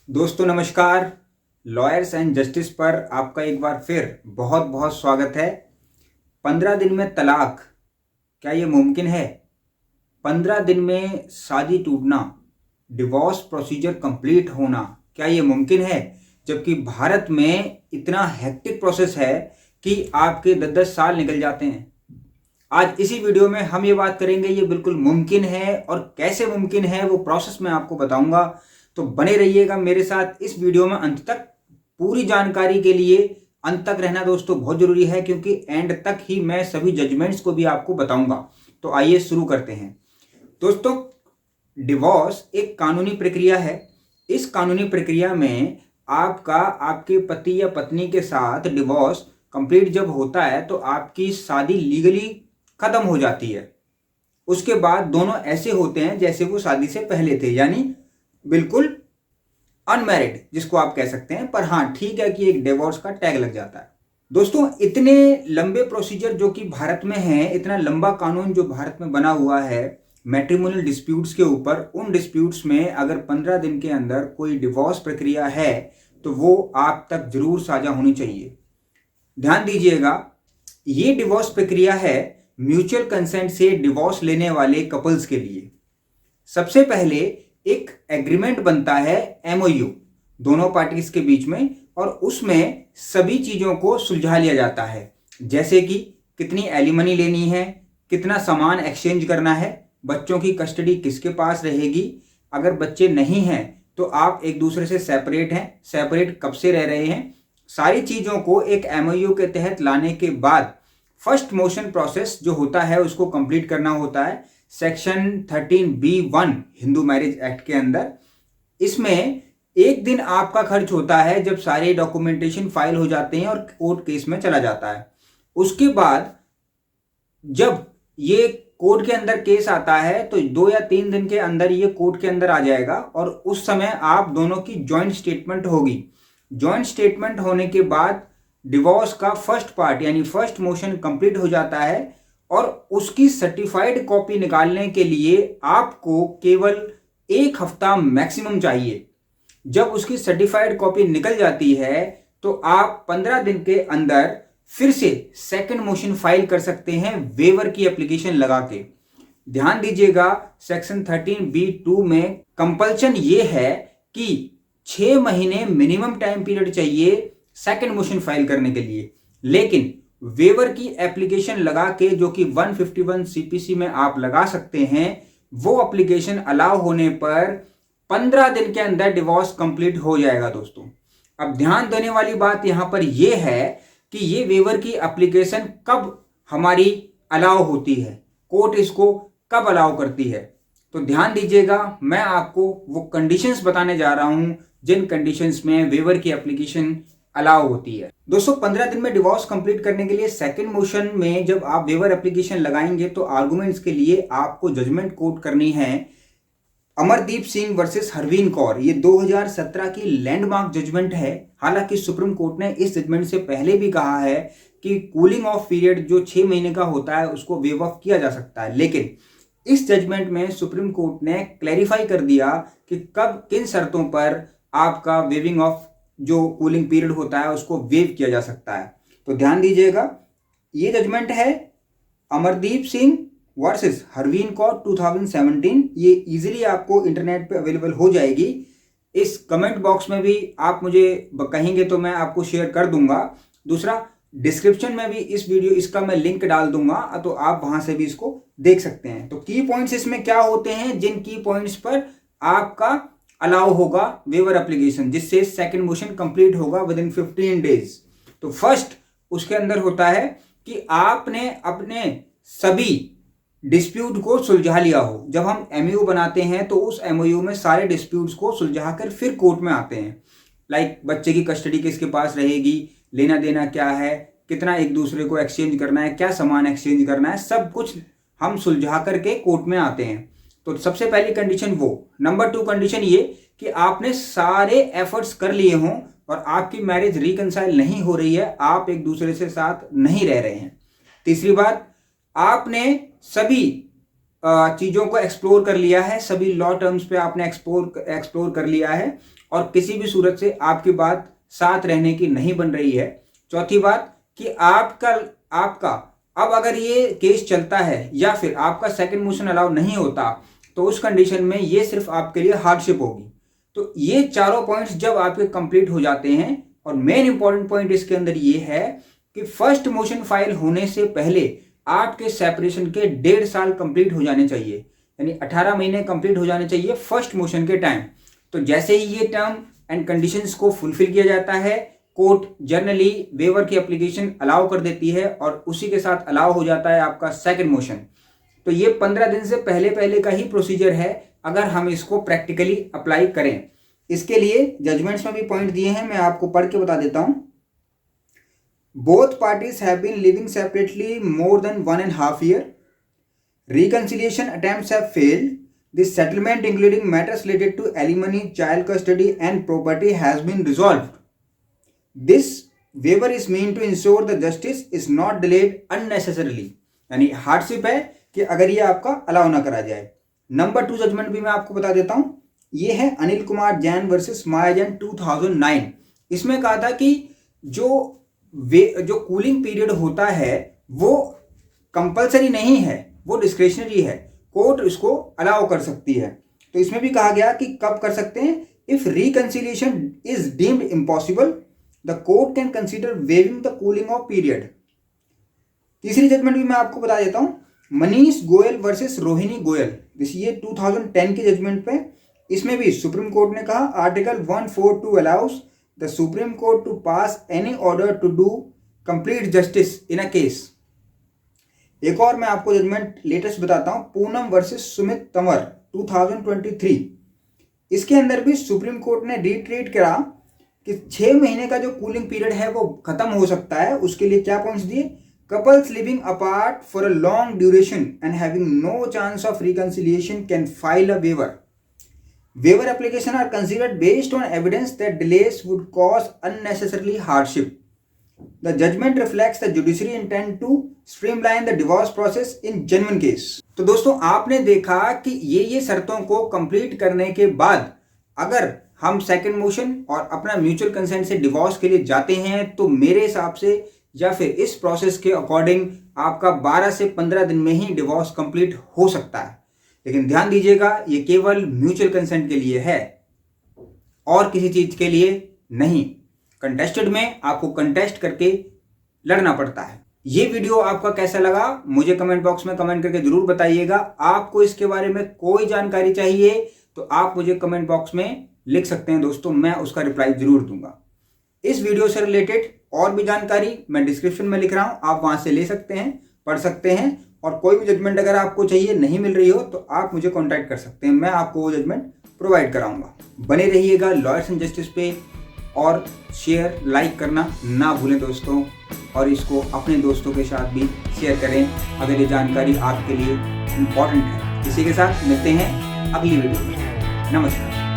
दोस्तों नमस्कार। Lawyers and justice पर आपका एक बार फिर बहुत बहुत स्वागत है। 15 दिन में तलाक, क्या ये मुमकिन है? 15 दिन में शादी टूटना, डिवोर्स प्रोसीजर कंप्लीट होना, क्या ये मुमकिन है? जबकि भारत में इतना हेक्टिक प्रोसेस है कि आपके 10-10 साल निकल जाते हैं। आज इसी वीडियो में हम ये बात करेंगे ये बिल्कुल मुमकिन है और कैसे मुमकिन है वो प्रोसेस मैं आपको बताऊंगा। तो बने रहिएगा मेरे साथ इस वीडियो में अंत तक। पूरी जानकारी के लिए अंत तक रहना दोस्तों बहुत जरूरी है, क्योंकि एंड तक ही मैं सभी जजमेंट्स को भी आपको बताऊंगा। तो आइए शुरू करते हैं। दोस्तों, डिवोर्स एक कानूनी प्रक्रिया है। इस कानूनी प्रक्रिया में आपके पति या पत्नी के साथ डिवोर्स कंप्लीट जब होता है तो आपकी शादी लीगली खत्म हो जाती है। उसके बाद दोनों ऐसे होते हैं जैसे वो शादी से पहले थे, यानी बिल्कुल अनमैरिड जिसको आप कह सकते हैं। पर हाँ, ठीक है कि एक डिवोर्स का टैग लग जाता है। दोस्तों, इतने लंबे प्रोसीजर जो कि भारत में है, इतना लंबा कानून जो भारत में बना हुआ है मैट्रिमोनियल डिस्प्यूट्स के ऊपर, उन डिस्प्यूट्स में अगर 15 दिन के अंदर कोई डिवोर्स प्रक्रिया है तो वो आप तक जरूर साझा होनी चाहिए। ध्यान दीजिएगा, ये डिवोर्स प्रक्रिया है म्यूचुअल कंसेंट से डिवोर्स लेने वाले कपल्स के लिए। सबसे पहले एक एग्रीमेंट बनता है, एमओयू, दोनों पार्टीज के बीच में, और उसमें सभी चीजों को सुलझा लिया जाता है। जैसे कि कितनी एलिमनी लेनी है, कितना सामान एक्सचेंज करना है, बच्चों की कस्टडी किसके पास रहेगी, अगर बच्चे नहीं हैं तो आप एक दूसरे से सेपरेट हैं, सेपरेट कब से रह रहे हैं, सारी चीजों को एक एमओयू के तहत लाने के बाद फर्स्ट मोशन प्रोसेस जो होता है उसको कंप्लीट करना होता है section 13B(1) Hindu marriage act के अंदर। इसमें एक दिन आपका खर्च होता है जब सारे डॉक्यूमेंटेशन फाइल हो जाते हैं और कोर्ट केस में चला जाता है। उसके बाद जब ये कोर्ट के अंदर केस आता है तो 2 या 3 दिन के अंदर ये कोर्ट के अंदर आ जाएगा और उस समय आप दोनों की जॉइंट स्टेटमेंट होगी। जॉइंट स्टेटमेंट होने के बाद डिवोर्स का फर्स्ट पार्ट यानी फर्स्ट मोशन कंप्लीट हो जाता है और उसकी सर्टिफाइड कॉपी निकालने के लिए आपको केवल 1 हफ्ता मैक्सिमम चाहिए। जब उसकी सर्टिफाइड कॉपी निकल जाती है तो आप 15 दिन के अंदर फिर से सेकंड मोशन फाइल कर सकते हैं वेवर की एप्लीकेशन लगा के। ध्यान दीजिएगा, सेक्शन 13B(2) में कंपल्शन ये है कि 6 महीने मिनिमम टाइम पीरियड चाहिए सेकंड मोशन फाइल करने के लिए। लेकिन वेवर की एप्लीकेशन लगा के, जो कि 151 CPC में आप लगा सकते हैं, वो एप्लीकेशन अलाउ होने पर 15 दिन के अंदर डिवोर्स कंप्लीट हो जाएगा। दोस्तों, अब ध्यान देने वाली बात यहां पर यह है कि ये वेवर की एप्लीकेशन कब हमारी अलाउ होती है, कोर्ट इसको कब अलाउ करती है। तो ध्यान दीजिएगा, मैं आपको वो कंडीशंस बताने जा रहा हूं जिन कंडीशंस में वेवर की एप्लीकेशन अलाउ होती है। दोस्तों, 15 दिन में डिवोर्स कंप्लीट करने के लिए सेकंड मोशन में जब आप वेवर एप्लीकेशन लगाएंगे तो आर्गुमेंट्स के लिए आपको जजमेंट कोट करनी है अमरदीप सिंह वर्सेस हरवीन कौर। ये 2017 की लैंडमार्क जजमेंट है। हालांकि सुप्रीम कोर्ट ने इस जजमेंट से पहले भी कहा है कि कूलिंग ऑफ पीरियड जो 6 महीने का होता है उसको वेव ऑफ किया जा सकता है, लेकिन इस जजमेंट में सुप्रीम कोर्ट ने क्लैरिफाई कर दिया कि कब किन शर्तों पर आपका वेविंग ऑफ जो कूलिंग पीरियड होता है उसको वेव किया जा सकता है। तो ध्यान दीजिएगा, ये जजमेंट है अमरदीप सिंह वर्सेस हरवीन कौर 2017। ये इजीली आपको इंटरनेट पे अवेलेबल हो जाएगी। इस कमेंट बॉक्स में भी आप मुझे कहेंगे तो मैं आपको शेयर कर दूंगा। दूसरा, डिस्क्रिप्शन में भी इस वीडियो इसका मैं लिंक डाल दूंगा, तो आप वहां से भी इसको देख सकते हैं। तो की पॉइंट्स इसमें क्या होते हैं, जिन की पॉइंट्स पर आपका अलाउ होगा वेवर एप्लीकेशन, जिससे सेकंड मोशन कंप्लीट होगा विद इन 15 डेज। तो फर्स्ट उसके अंदर होता है कि आपने अपने सभी डिस्प्यूट को सुलझा लिया हो। जब हम एमओयू बनाते हैं तो उस एमओयू में सारे डिस्प्यूट्स को सुलझा कर फिर कोर्ट में आते हैं। लाइक बच्चे की कस्टडी किसके पास रहेगी, लेना देना क्या है, कितना एक दूसरे को एक्सचेंज करना है, क्या सामान एक्सचेंज करना है, सब कुछ हम सुलझा करके कोर्ट में आते हैं। तो सबसे पहली कंडीशन वो। नंबर 2 कंडीशन ये कि आपने सारे एफर्ट्स कर लिए हों और आपकी मैरिज रिकंसाइल नहीं हो रही है, आप एक दूसरे से साथ नहीं रह रहे हैं। तीसरी बात, आपने सभी चीज़ों को एक्सप्लोर कर लिया है, सभी लॉ टर्म्स पे आपने एक्सप्लोर कर लिया है और किसी भी सूरत से आपकी बात साथ रहने की नहीं बन रही है। चौथी बात कि आपका अब अगर ये केस चलता है या फिर आपका सेकंड मोशन अलाउ नहीं होता तो उस कंडीशन में ये सिर्फ आपके लिए हार्डशिप होगी। तो ये चारों पॉइंट्स जब आपके कंप्लीट हो जाते हैं, और मेन इंपॉर्टेंट पॉइंट इसके अंदर ये है कि फर्स्ट मोशन फाइल होने से पहले आपके सेपरेशन के 1.5 साल कंप्लीट हो जाने चाहिए, यानी 18 महीने कंप्लीट हो जाने चाहिए फर्स्ट मोशन के टाइम। तो जैसे ही ये टर्म एंड कंडीशंस को फुलफिल किया जाता है, कोर्ट जर्नली वेवर की एप्लीकेशन अलाउ कर देती है और उसी के साथ अलाउ हो जाता है आपका सेकंड मोशन। तो ये 15 दिन से पहले का ही प्रोसीजर है अगर हम इसको प्रैक्टिकली अप्लाई करें। इसके लिए जजमेंट्स में भी पॉइंट दिए हैं, मैं आपको पढ़ के बता देता हूं। Both parties have been living separately more than 1.5 year. Reconciliation attempts have failed. This settlement, including matters related to alimony, child custody and property, has been resolved. This waiver is meant to ensure the justice is not delayed unnecessarily. यानी hardship है कि अगर ये आपका allow ना करा जाए। Number 2 judgement भी मैं आपको बता देता हूं, ये है अनिल कुमार जैन वर्सेस माया जैन 2009। इसमें कहा था कि जो कूलिंग पीरियड होता है वो कंपलसरी नहीं है, वो डिस्क्रेशनरी है, कोर्ट इसको अलाउ कर सकती है। तो इसमें भी कहा गया कि कब कर सकते हैं, if reconciliation is deemed impossible the court can consider waiving the cooling off period. तीसरी जजमेंट भी मैं आपको बता देता हूं, मनीष गोयल वर्सेस रोहिणी गोयल, ये 2010 के जजमेंट पे। इसमें भी सुप्रीम कोर्ट ने कहा article 142 allows the Supreme Court to pass any order to do complete justice in a case. एक और मैं आपको जजमेंट लेटेस्ट बताता हूं, पूनम वर्सेस सुमित तंवर 2023। इसके अंदर भी सुप्रीम कोर्ट ने रिट्रीट करा कि 6 महीने का जो कूलिंग पीरियड है वो खत्म हो सकता है। उसके लिए क्या पॉइंट्स दिए, couples living apart for a long duration and having no chance of reconciliation can file a waiver. Waiver applications are considered based on evidence that delays would cause unnecessarily hardship. The judgment reflects the judiciary intent to streamline the divorce process in genuine case. तो दोस्तों आपने देखा कि ये शर्तों को complete करने के बाद अगर हम सेकंड मोशन और अपना म्यूचुअल कंसेंट से डिवोर्स के लिए जाते हैं तो मेरे हिसाब से या फिर इस प्रोसेस के अकॉर्डिंग आपका 12 से 15 दिन में ही डिवोर्स कंप्लीट हो सकता है। लेकिन ध्यान दीजिएगा ये केवल म्यूचुअल कंसेंट के लिए है और किसी चीज के लिए नहीं। कंटेस्टेड में आपको कंटेस्ट करके लड़ना पड़ता है। ये वीडियो आपका कैसा लगा मुझे कमेंट बॉक्स में कमेंट करके जरूर बताइएगा। आपको इसके बारे में कोई जानकारी चाहिए तो आप मुझे कमेंट बॉक्स में लिख सकते हैं दोस्तों, मैं उसका रिप्लाई जरूर दूंगा। इस वीडियो से रिलेटेड और भी जानकारी मैं डिस्क्रिप्शन में लिख रहा हूं, आप वहां से ले सकते हैं, पढ़ सकते हैं। और कोई भी जजमेंट अगर आपको चाहिए नहीं मिल रही हो तो आप मुझे कांटेक्ट कर सकते हैं, मैं आपको वो जजमेंट प्रोवाइड कराऊंगा। बने रहिएगा लॉयर्स एंड जस्टिस पे और शेयर लाइक करना ना भूलें दोस्तों, और इसको अपने दोस्तों के साथ भी शेयर करें अगर ये जानकारी आपके लिए इम्पॉर्टेंट है। इसी के साथ मिलते हैं अगली वीडियो में। नमस्कार।